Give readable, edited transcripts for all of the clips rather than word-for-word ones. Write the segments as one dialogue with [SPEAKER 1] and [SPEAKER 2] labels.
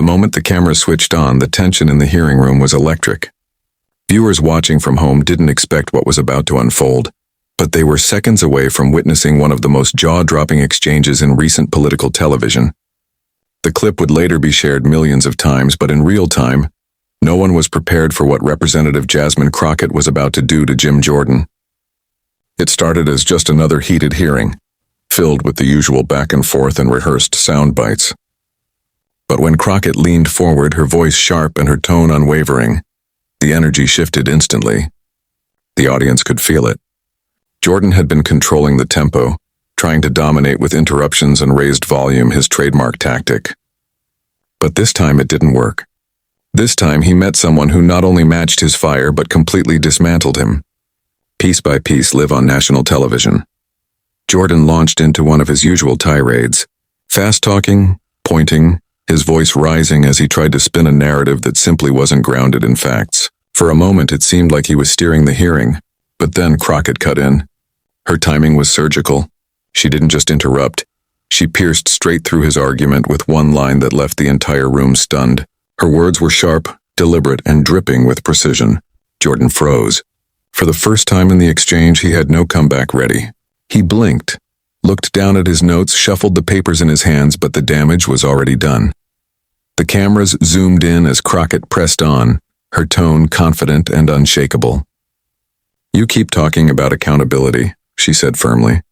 [SPEAKER 1] moment the camera switched on, the tension in the hearing room was electric. Viewers watching from home didn't expect what was about to unfold, but they were seconds away from witnessing one of the most jaw-dropping exchanges in recent political television. The clip would later be shared millions of times, but in real time, no one was prepared for what Representative Jasmine Crockett was about to do to Jim Jordan. It started as just another heated hearing, filled with the usual back and forth and rehearsed sound bites. But when Crockett leaned forward, her voice sharp and her tone unwavering, the energy shifted instantly. The audience could feel it. Jordan had been controlling the tempo, trying to dominate with interruptions and raised volume, his trademark tactic. But this time it didn't work. This time he met someone who not only matched his fire but completely dismantled him. Piece by piece, live on national television. Jordan launched into one of his usual tirades, fast-talking, pointing, his voice rising as he tried to spin a narrative that simply wasn't grounded in facts. For a moment it seemed like he was steering the hearing, but then Crockett cut in. Her timing was surgical. She didn't just interrupt. She pierced straight through his argument with one line that left the entire room stunned. Her words were sharp, deliberate, and dripping with precision. Jordan froze. For the first time in the exchange, he had no comeback ready. He blinked, looked down at his notes, shuffled the papers in his hands, but the damage was already done. The cameras zoomed in as Crockett pressed on, her tone confident and unshakable. "You keep talking about accountability," she said firmly,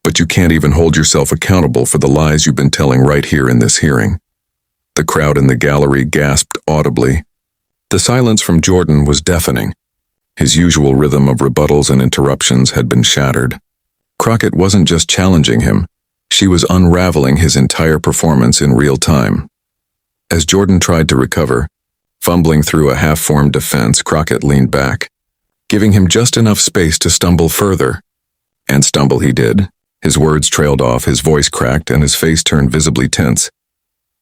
[SPEAKER 1] "but you can't even hold yourself accountable for the lies you've been telling right here in this hearing." The crowd in the gallery gasped audibly. The silence from Jordan was deafening. His usual rhythm of rebuttals and interruptions had been shattered. Crockett wasn't just challenging him, she was unraveling his entire performance in real time. As Jordan tried to recover, fumbling through a half-formed defense, Crockett leaned back, giving him just enough space to stumble further. And stumble he did. His words trailed off, his voice cracked, and his face turned visibly tense.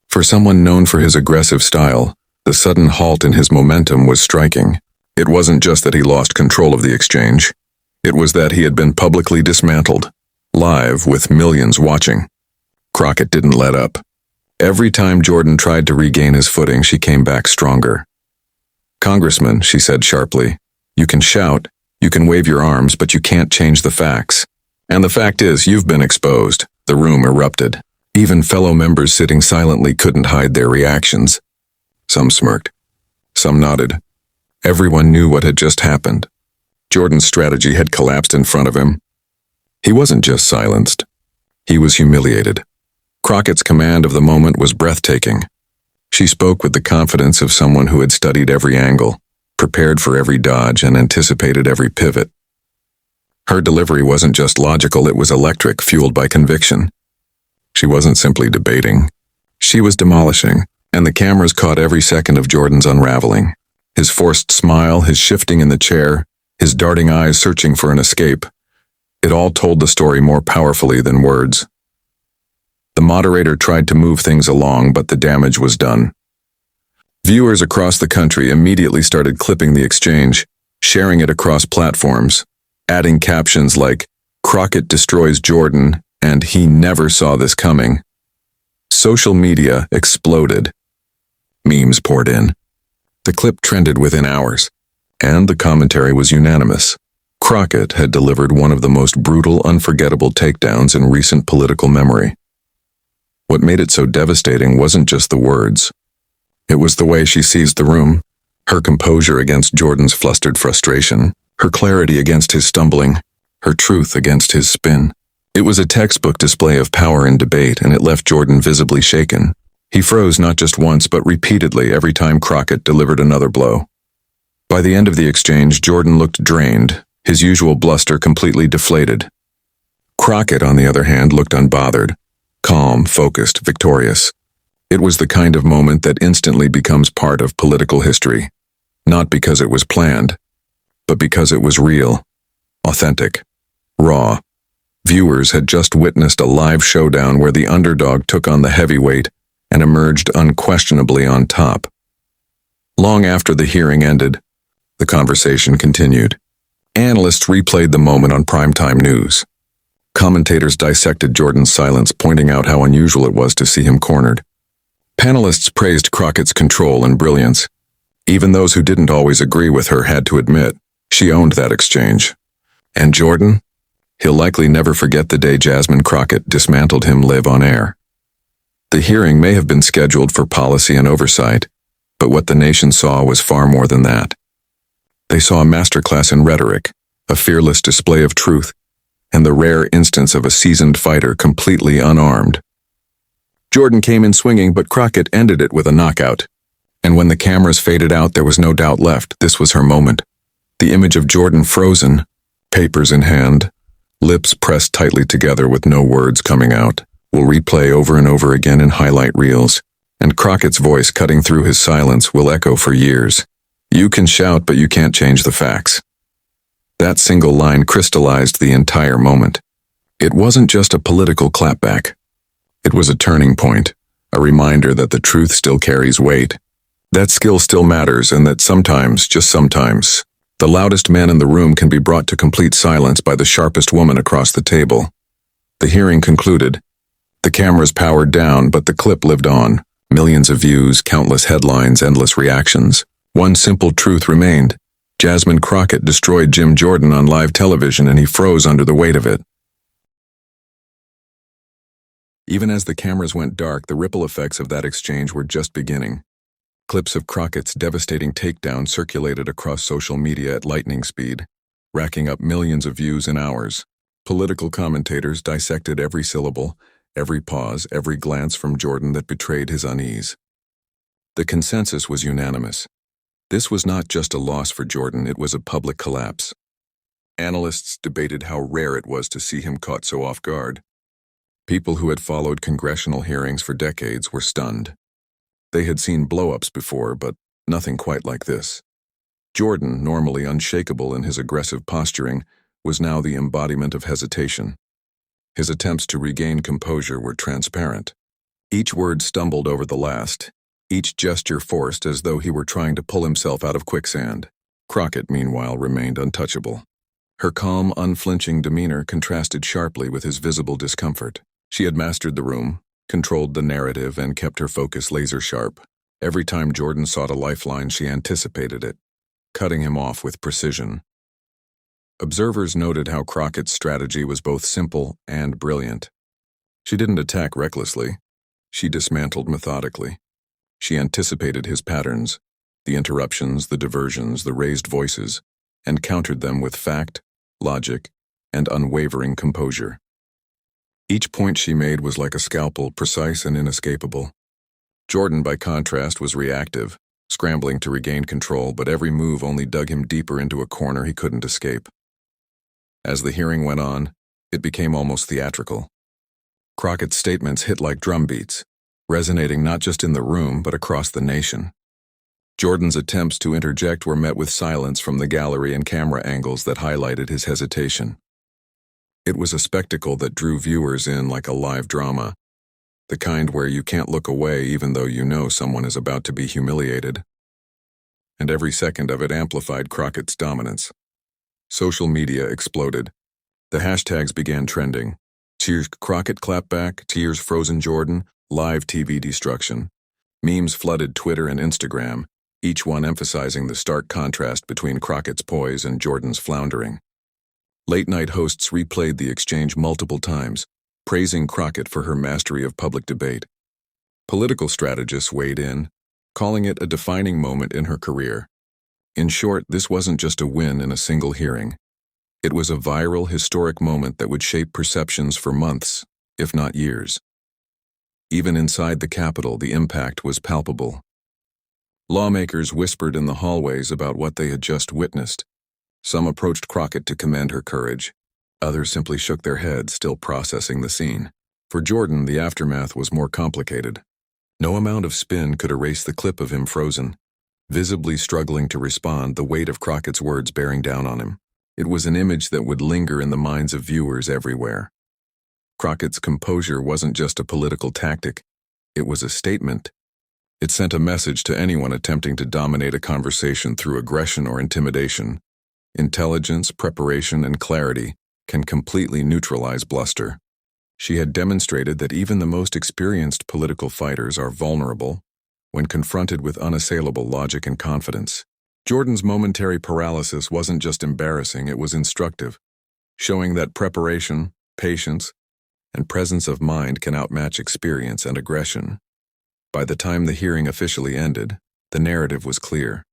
[SPEAKER 1] For someone known for his aggressive style, the sudden halt in his momentum was striking. It wasn't just that he lost control of the exchange. It was that he had been publicly dismantled, live with millions watching. Crockett didn't let up. Every time Jordan tried to regain his footing, she came back stronger. "Congressman," she said sharply, "you can shout, you can wave your arms, but you can't change the facts. And the fact is, you've been exposed." The room erupted. Even fellow members sitting silently couldn't hide their reactions. Some smirked. Some nodded. Everyone knew what had just happened. Jordan's strategy had collapsed in front of him. He wasn't just silenced. He was humiliated. Crockett's command of the moment was breathtaking. She spoke with the confidence of someone who had studied every angle, prepared for every dodge, and anticipated every pivot. Her delivery wasn't just logical, it was electric, fueled by conviction. She wasn't simply debating. She was demolishing, and the cameras caught every second of Jordan's unraveling. His forced smile, his shifting in the chair, his darting eyes searching for an escape. It all told the story more powerfully than words. The moderator tried to move things along, but the damage was done. Viewers across the country immediately started clipping the exchange, sharing it across platforms, adding captions like, "Crockett destroys Jordan," and "He never saw this coming." Social media exploded. Memes poured in. The clip trended within hours, and the commentary was unanimous. Crockett had delivered one of the most brutal, unforgettable takedowns in recent political memory. What made it so devastating wasn't just the words. It was the way she seized the room, her composure against Jordan's flustered frustration, her clarity against his stumbling, her truth against his spin. It was a textbook display of power in debate, and it left Jordan visibly shaken. He froze not just once, but repeatedly every time Crockett delivered another blow. By the end of the exchange, Jordan looked drained, his usual bluster completely deflated. Crockett, on the other hand, looked unbothered, calm, focused, victorious. It was the kind of moment that instantly becomes part of political history, not because it was planned, but because it was real, authentic, raw. Viewers had just witnessed a live showdown where the underdog took on the heavyweight and emerged unquestionably on top. Long after the hearing ended, the conversation continued. Analysts replayed the moment on primetime news. Commentators dissected Jordan's silence, pointing out how unusual it was to see him cornered. Panelists praised Crockett's control and brilliance. Even those who didn't always agree with her had to admit she owned that exchange. And Jordan? He'll likely never forget the day Jasmine Crockett dismantled him live on air. The hearing may have been scheduled for policy and oversight, but what the nation saw was far more than that. They saw a masterclass in rhetoric, a fearless display of truth, and the rare instance of a seasoned fighter completely unarmed. Jordan came in swinging, but Crockett ended it with a knockout. And when the cameras faded out, there was no doubt left. This was her moment. The image of Jordan frozen, papers in hand, lips pressed tightly together with no words coming out, will replay over and over again in highlight reels, and Crockett's voice cutting through his silence will echo for years. You can shout, but you can't change the facts. That single line crystallized the entire moment. It wasn't just a political clapback. It was a turning point, a reminder that the truth still carries weight, that skill still matters, and that sometimes, just sometimes, the loudest man in the room can be brought to complete silence by the sharpest woman across the table. The hearing concluded. The cameras powered down, but the clip lived on. Millions of views, countless headlines, endless reactions. One simple truth remained. Jasmine Crockett destroyed Jim Jordan on live television, and he froze under the weight of it. Even as the cameras went dark, the ripple effects of that exchange were just beginning. Clips of Crockett's devastating takedown circulated across social media at lightning speed, racking up millions of views in hours. Political commentators dissected every syllable, every pause, every glance from Jordan that betrayed his unease. The consensus was unanimous. This was not just a loss for Jordan, it was a public collapse. Analysts debated how rare it was to see him caught so off guard. People who had followed congressional hearings for decades were stunned. They had seen blow-ups before, but nothing quite like this. Jordan, normally unshakable in his aggressive posturing, was now the embodiment of hesitation. His attempts to regain composure were transparent. Each word stumbled over the last, each gesture forced as though he were trying to pull himself out of quicksand. Crockett, meanwhile, remained untouchable. Her calm, unflinching demeanor contrasted sharply with his visible discomfort. She had mastered the room, controlled the narrative, and kept her focus laser-sharp. Every time Jordan sought a lifeline, she anticipated it, cutting him off with precision. Observers noted how Crockett's strategy was both simple and brilliant. She didn't attack recklessly. She dismantled methodically. She anticipated his patterns, the interruptions, the diversions, the raised voices, and countered them with fact, logic, and unwavering composure. Each point she made was like a scalpel, precise and inescapable. Jordan, by contrast, was reactive, scrambling to regain control, but every move only dug him deeper into a corner he couldn't escape. As the hearing went on, it became almost theatrical. Crockett's statements hit like drumbeats, resonating not just in the room but across the nation. Jordan's attempts to interject were met with silence from the gallery and camera angles that highlighted his hesitation. It was a spectacle that drew viewers in like a live drama, the kind where you can't look away even though you know someone is about to be humiliated. And every second of it amplified Crockett's dominance. Social media exploded. The hashtags began trending. Cheers Crockett clapback, tears frozen Jordan, live TV destruction. Memes flooded Twitter and Instagram, each one emphasizing the stark contrast between Crockett's poise and Jordan's floundering. Late-night hosts replayed the exchange multiple times, praising Crockett for her mastery of public debate. Political strategists weighed in, calling it a defining moment in her career. In short, this wasn't just a win in a single hearing. It was a viral, historic moment that would shape perceptions for months, if not years. Even inside the Capitol, the impact was palpable. Lawmakers whispered in the hallways about what they had just witnessed. Some approached Crockett to commend her courage. Others simply shook their heads, still processing the scene. For Jordan, the aftermath was more complicated. No amount of spin could erase the clip of him frozen, visibly struggling to respond, the weight of Crockett's words bearing down on him. It was an image that would linger in the minds of viewers everywhere. Crockett's composure wasn't just a political tactic. It was a statement. It sent a message to anyone attempting to dominate a conversation through aggression or intimidation. Intelligence, preparation, and clarity can completely neutralize bluster. She had demonstrated that even the most experienced political fighters are vulnerable when confronted with unassailable logic and confidence. Jordan's momentary paralysis wasn't just embarrassing, it was instructive, showing that preparation, patience, and presence of mind can outmatch experience and aggression. By the time the hearing officially ended, the narrative was clear.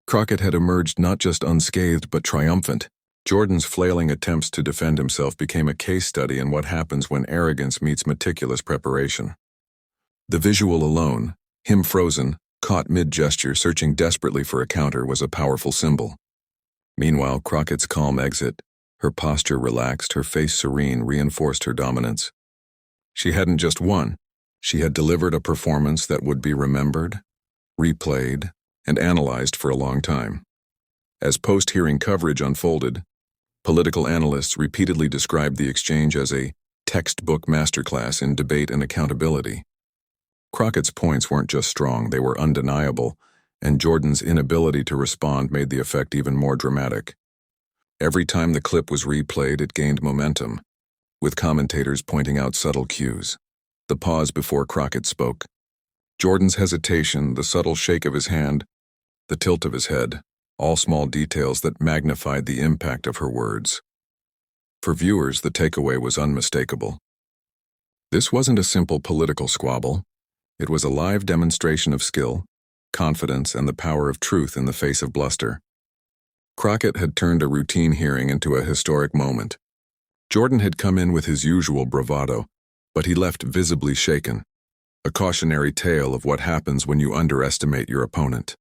[SPEAKER 1] Crockett had emerged not just unscathed but triumphant. Jordan's flailing attempts to defend himself became a case study in what happens when arrogance meets meticulous preparation. The visual alone, him frozen, caught mid-gesture, searching desperately for a counter, was a powerful symbol. Meanwhile, Crockett's calm exit, her posture relaxed, her face serene, reinforced her dominance. She hadn't just won. She had delivered a performance that would be remembered, replayed, and analyzed for a long time. As post-hearing coverage unfolded, political analysts repeatedly described the exchange as a textbook masterclass in debate and accountability. Crockett's points weren't just strong, they were undeniable, and Jordan's inability to respond made the effect even more dramatic. Every time the clip was replayed, it gained momentum, with commentators pointing out subtle cues. The pause before Crockett spoke, Jordan's hesitation, the subtle shake of his hand, the tilt of his head, all small details that magnified the impact of her words. For viewers, the takeaway was unmistakable. This wasn't a simple political squabble. It was a live demonstration of skill, confidence, and the power of truth in the face of bluster. Crockett had turned a routine hearing into a historic moment. Jordan had come in with his usual bravado, but he left visibly shaken, a cautionary tale of what happens when you underestimate your opponent.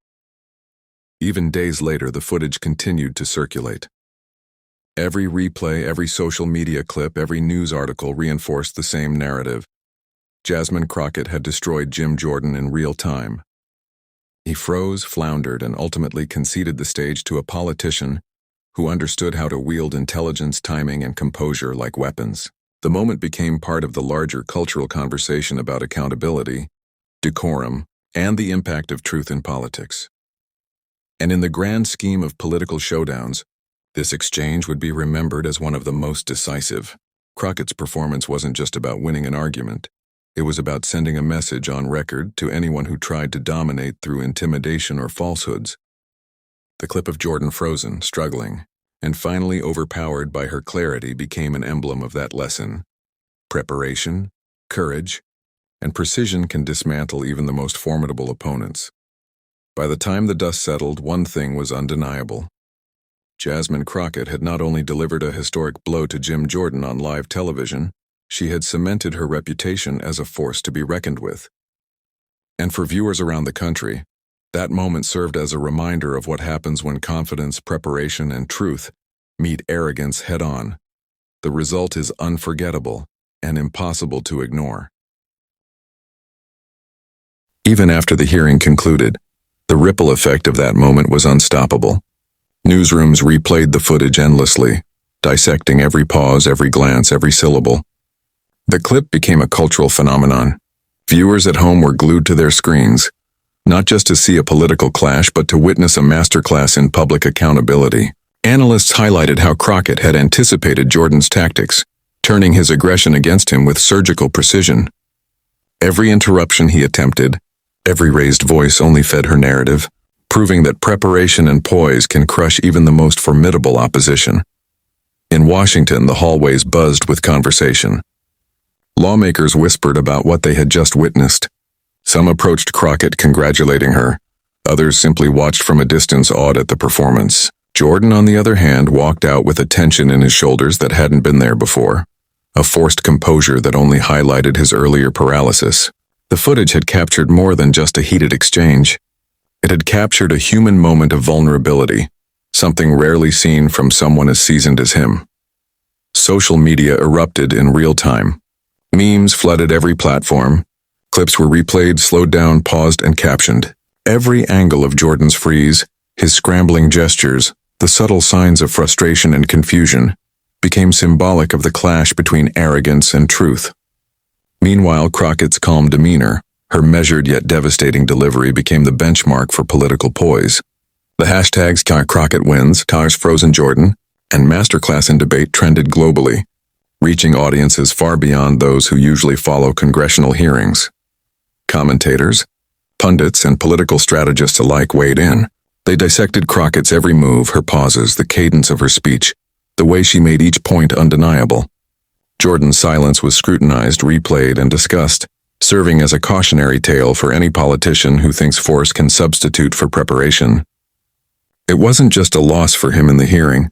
[SPEAKER 1] Even days later, the footage continued to circulate. Every replay, every social media clip, every news article reinforced the same narrative. Jasmine Crockett had destroyed Jim Jordan in real time. He froze, floundered, and ultimately conceded the stage to a politician who understood how to wield intelligence, timing, and composure like weapons. The moment became part of the larger cultural conversation about accountability, decorum, and the impact of truth in politics. And in the grand scheme of political showdowns, this exchange would be remembered as one of the most decisive. Crockett's performance wasn't just about winning an argument. It was about sending a message on record to anyone who tried to dominate through intimidation or falsehoods. The clip of Jordan frozen, struggling, and finally overpowered by her clarity became an emblem of that lesson. Preparation, courage, and precision can dismantle even the most formidable opponents. By the time the dust settled, one thing was undeniable. Jasmine Crockett had not only delivered a historic blow to Jim Jordan on live television, she had cemented her reputation as a force to be reckoned with. And for viewers around the country, that moment served as a reminder of what happens when confidence, preparation, and truth meet arrogance head-on. The result is unforgettable and impossible to ignore. Even after the hearing concluded, the ripple effect of that moment was unstoppable. Newsrooms replayed the footage endlessly, dissecting every pause, every glance, every syllable. The clip became a cultural phenomenon. Viewers at home were glued to their screens, not just to see a political clash, but to witness a masterclass in public accountability. Analysts highlighted how Crockett had anticipated Jordan's tactics, turning his aggression against him with surgical precision. Every interruption he attempted, every raised voice only fed her narrative, proving that preparation and poise can crush even the most formidable opposition. In Washington, the hallways buzzed with conversation. Lawmakers whispered about what they had just witnessed. Some approached Crockett congratulating her. Others simply watched from a distance, awed at the performance. Jordan, on the other hand, walked out with a tension in his shoulders that hadn't been there before, a forced composure that only highlighted his earlier paralysis. The footage had captured more than just a heated exchange. It had captured a human moment of vulnerability, something rarely seen from someone as seasoned as him. Social media erupted in real time. Memes flooded every platform. Clips were replayed, slowed down, paused, and captioned. Every angle of Jordan's freeze, his scrambling gestures, the subtle signs of frustration and confusion, became symbolic of the clash between arrogance and truth. Meanwhile, Crockett's calm demeanor, her measured yet devastating delivery, became the benchmark for political poise. The hashtags Crockett wins, Frozen Jordan, and Masterclass in debate trended globally. reaching audiences far beyond those who usually follow congressional hearings. Commentators, pundits, and political strategists alike weighed in. They dissected Crockett's every move, her pauses, the cadence of her speech, the way she made each point undeniable. Jordan's silence was scrutinized, replayed, and discussed, serving as a cautionary tale for any politician who thinks force can substitute for preparation. It wasn't just a loss for him in the hearing.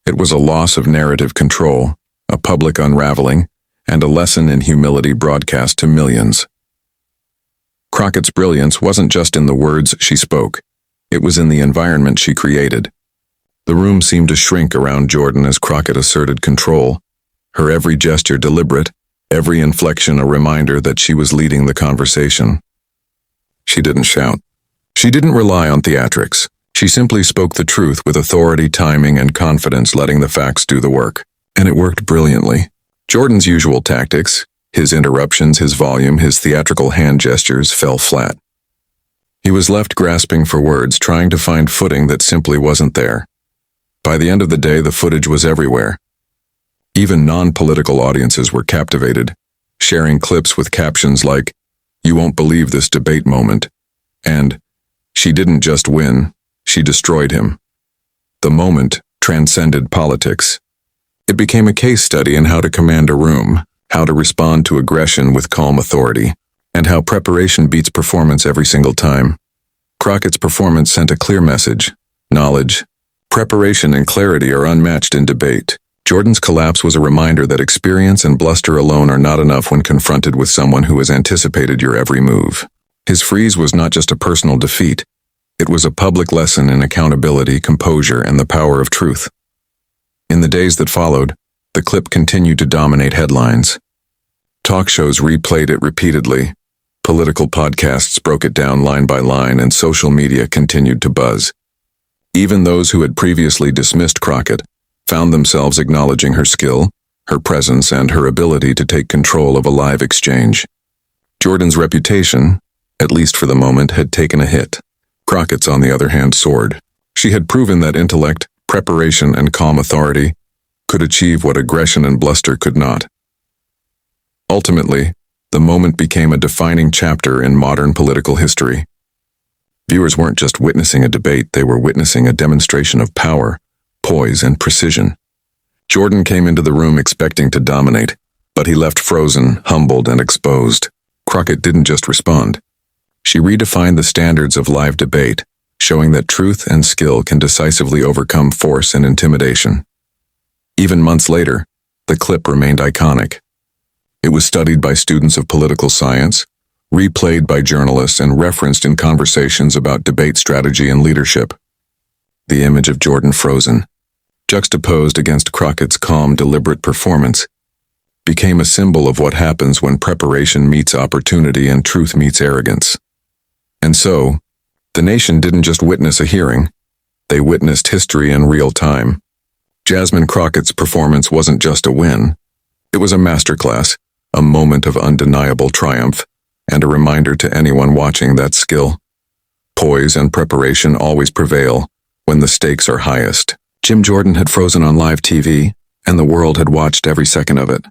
[SPEAKER 1] It was a loss of narrative control, a public unraveling, and a lesson in humility broadcast to millions. Crockett's brilliance wasn't just in the words she spoke. It was in the environment she created. The room seemed to shrink around Jordan as Crockett asserted control, her every gesture deliberate, every inflection a reminder that she was leading the conversation. She didn't shout. She didn't rely on theatrics. She simply spoke the truth with authority, timing, and confidence, letting the facts do the work. And it worked brilliantly. Jordan's usual tactics, his interruptions, his volume, his theatrical hand gestures, fell flat. He was left grasping for words, trying to find footing that simply wasn't there. By the end of the day, the footage was everywhere. Even non-political audiences were captivated, sharing clips with captions like, "You won't believe this debate moment," and "She didn't just win, she destroyed him." The moment transcended politics. It became a case study in how to command a room, how to respond to aggression with calm authority, and how preparation beats performance every single time. Crockett's performance sent a clear message: knowledge, preparation, and clarity are unmatched in debate. Jordan's collapse was a reminder that experience and bluster alone are not enough when confronted with someone who has anticipated your every move. His freeze was not just a personal defeat. It was a public lesson in accountability, composure, and the power of truth. In the days that followed, the clip continued to dominate headlines. Talk shows replayed it repeatedly. Political podcasts broke it down line by line, and social media continued to buzz. Even those who had previously dismissed Crockett found themselves acknowledging her skill, her presence, and her ability to take control of a live exchange. Jordan's reputation, at least for the moment, had taken a hit. Crockett's, on the other hand, soared. She had proven that intellect, preparation, and calm authority could achieve what aggression and bluster could not. Ultimately, the moment became a defining chapter in modern political history. Viewers weren't just witnessing a debate, they were witnessing a demonstration of power, poise, and precision. Jordan came into the room expecting to dominate, but he left frozen, humbled, and exposed. Crockett didn't just respond. She redefined the standards of live debate, showing that truth and skill can decisively overcome force and intimidation. Even months later, the clip remained iconic. It was studied by students of political science, replayed by journalists, and referenced in conversations about debate strategy and leadership. The image of Jordan frozen, juxtaposed against Crockett's calm, deliberate performance, became a symbol of what happens when preparation meets opportunity and truth meets arrogance. And so, the nation didn't just witness a hearing, they witnessed history in real time. Jasmine Crockett's performance wasn't just a win. It was a masterclass, a moment of undeniable triumph, and a reminder to anyone watching that skill, poise, and preparation always prevail when the stakes are highest. Jordan had frozen on live TV, and the world had watched every second of it.